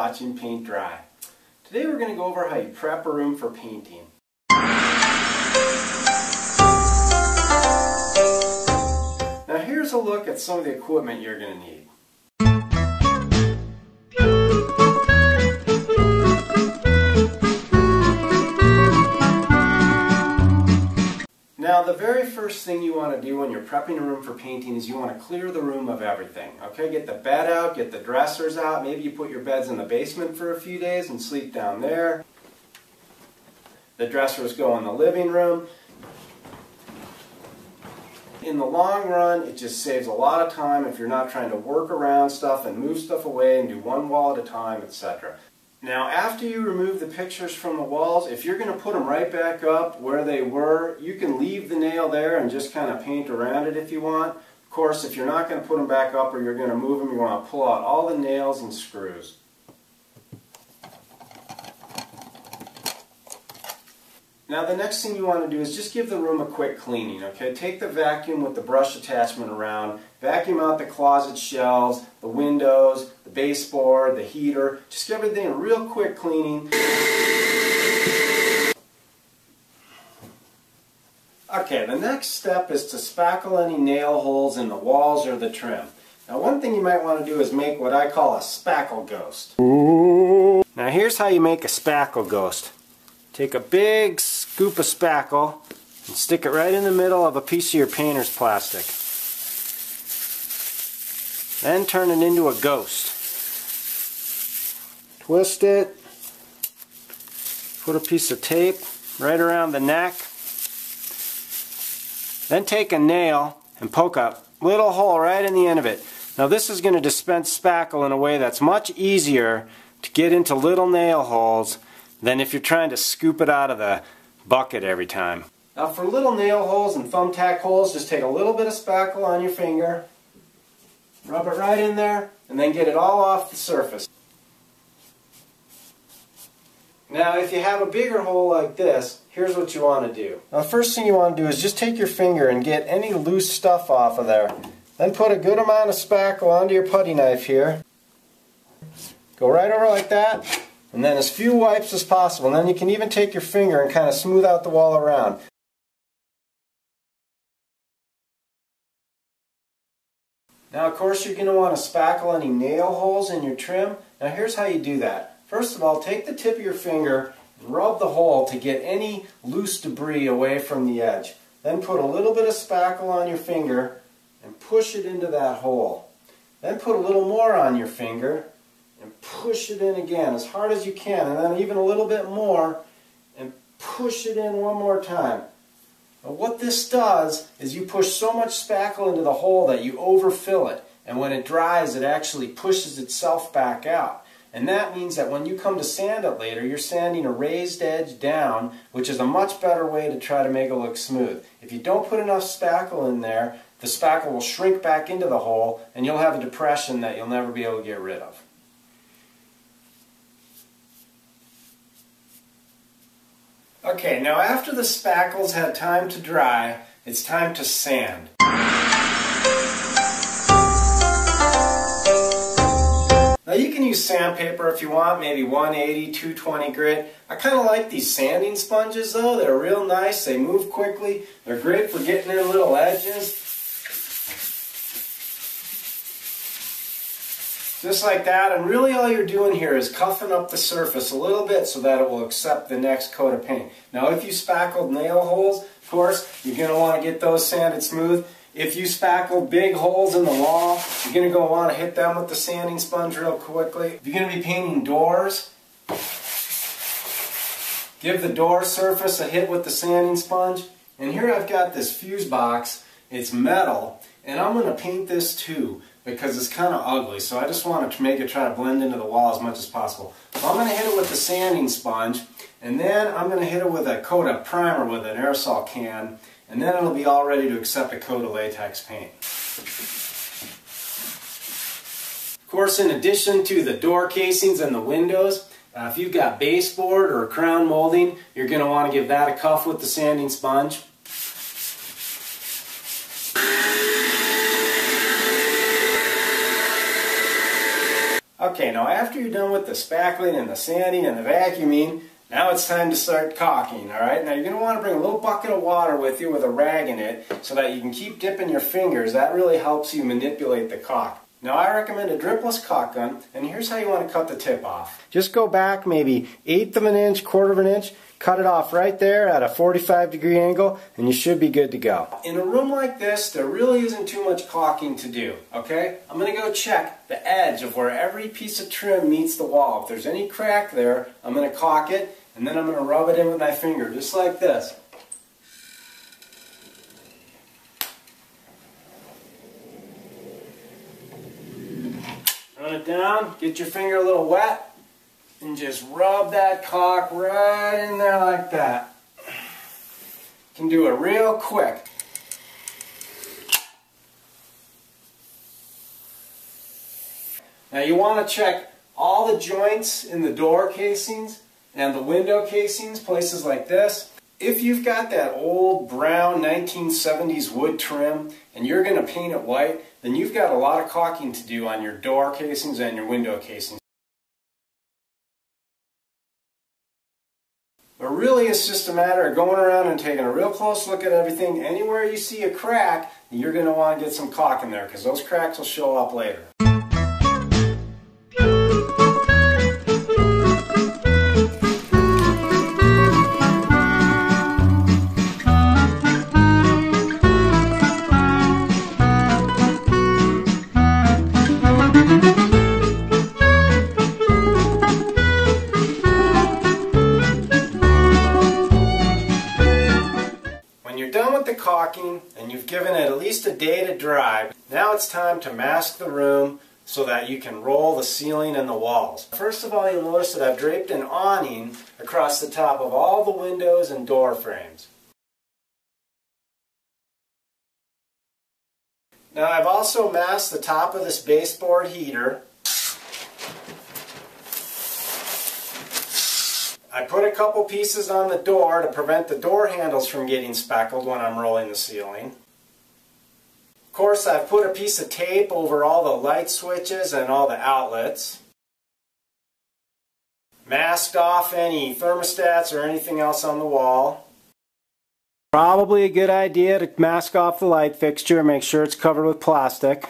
watching paint dry. Today we're going to go over how you prep a room for painting. Now here's a look at some of the equipment you're going to need. Now the very first thing you want to do when you're prepping a room for painting is you want to clear the room of everything. Okay, get the bed out, get the dressers out. Maybe you put your beds in the basement for a few days and sleep down there. The dressers go in the living room. In the long run, it just saves a lot of time if you're not trying to work around stuff and move stuff away and do one wall at a time, etc. Now after you remove the pictures from the walls, if you're going to put them right back up where they were, you can leave the nail there and just kind of paint around it if you want. Of course, if you're not going to put them back up or you're going to move them, you want to pull out all the nails and screws. Now the next thing you want to do is just give the room a quick cleaning, okay? Take the vacuum with the brush attachment around, vacuum out the closet shelves, the windows, the baseboard, the heater. Just give everything a real quick cleaning. Okay, the next step is to spackle any nail holes in the walls or the trim. Now one thing you might want to do is make what I call a spackle ghost. Now here's how you make a spackle ghost. Take a big scoop of spackle and stick it right in the middle of a piece of your painter's plastic. Then turn it into a ghost. Twist it. Put a piece of tape right around the neck. Then take a nail and poke a little hole right in the end of it. Now this is going to dispense spackle in a way that's much easier to get into little nail holes than if you're trying to scoop it out of the bucket every time. Now for little nail holes and thumbtack holes, just take a little bit of spackle on your finger, rub it right in there, and then get it all off the surface. Now if you have a bigger hole like this, here's what you want to do. Now the first thing you want to do is just take your finger and get any loose stuff off of there. Then put a good amount of spackle onto your putty knife here. Go right over like that. And then as few wipes as possible. And then you can even take your finger and kind of smooth out the wall around. Now of course you're going to want to spackle any nail holes in your trim. Now here's how you do that. First of all, take the tip of your finger and rub the hole to get any loose debris away from the edge. Then put a little bit of spackle on your finger and push it into that hole. Then put a little more on your finger and push it in again as hard as you can, and then even a little bit more, and push it in one more time. Now what this does is you push so much spackle into the hole that you overfill it, and when it dries it actually pushes itself back out. And that means that when you come to sand it later, you're sanding a raised edge down, which is a much better way to try to make it look smooth. If you don't put enough spackle in there, the spackle will shrink back into the hole, and you'll have a depression that you'll never be able to get rid of. Okay, now after the spackles had time to dry, it's time to sand. Now you can use sandpaper if you want, maybe 180, 220 grit. I kind of like these sanding sponges though. They're real nice, they move quickly, they're great for getting in little edges. Just like that, and really all you're doing here is cuffing up the surface a little bit so that it will accept the next coat of paint. Now if you spackled nail holes, of course, you're going to want to get those sanded smooth. If you spackled big holes in the wall, you're going to want to hit them with the sanding sponge real quickly. If you're going to be painting doors, give the door surface a hit with the sanding sponge. And here I've got this fuse box, it's metal, and I'm going to paint this too, because it's kind of ugly, so I just want to make it try to blend into the wall as much as possible. So I'm going to hit it with the sanding sponge, and then I'm going to hit it with a coat of primer with an aerosol can, and then it'll be all ready to accept a coat of latex paint. Of course, in addition to the door casings and the windows, if you've got baseboard or crown molding, you're going to want to give that a cuff with the sanding sponge. Okay, now after you're done with the spackling and the sanding and the vacuuming, now it's time to start caulking, alright? Now you're going to want to bring a little bucket of water with you with a rag in it so that you can keep dipping your fingers. That really helps you manipulate the caulk. Now I recommend a dripless caulk gun, and here's how you want to cut the tip off. Just go back maybe 1/8 of an inch, 1/4 of an inch, cut it off right there at a 45-degree angle, and you should be good to go. In a room like this, there really isn't too much caulking to do, okay? I'm going to go check the edge of where every piece of trim meets the wall. If there's any crack there, I'm going to caulk it, and then I'm going to rub it in with my finger, just like this. Run it down, get your finger a little wet, and just rub that caulk right in there like that. You can do it real quick. Now you want to check all the joints in the door casings and the window casings, places like this. If you've got that old brown 1970s wood trim and you're going to paint it white, then you've got a lot of caulking to do on your door casings and your window casings. But really it's just a matter of going around and taking a real close look at everything. Anywhere you see a crack, you're going to want to get some caulk in there because those cracks will show up later. Caulking, and you've given it at least a day to dry. Now it's time to mask the room so that you can roll the ceiling and the walls. First of all, you'll notice that I've draped an awning across the top of all the windows and door frames. Now I've also masked the top of this baseboard heater. I put a couple pieces on the door to prevent the door handles from getting speckled when I'm rolling the ceiling. Of course, I've put a piece of tape over all the light switches and all the outlets. Masked off any thermostats or anything else on the wall. Probably a good idea to mask off the light fixture and make sure it's covered with plastic.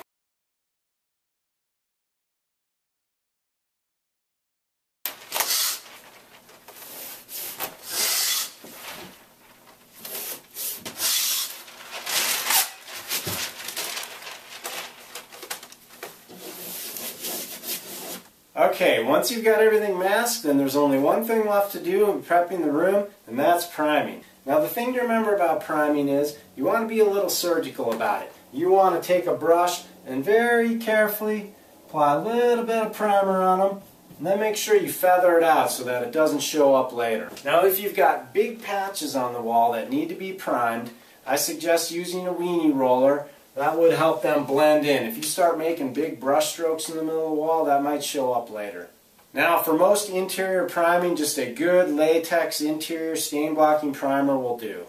Okay, once you've got everything masked, then there's only one thing left to do in prepping the room, and that's priming. Now the thing to remember about priming is you want to be a little surgical about it. You want to take a brush and very carefully apply a little bit of primer on them, and then make sure you feather it out so that it doesn't show up later. Now if you've got big patches on the wall that need to be primed, I suggest using a weenie roller. That would help them blend in. If you start making big brush strokes in the middle of the wall, that might show up later. Now for most interior priming, just a good latex interior stain blocking primer will do.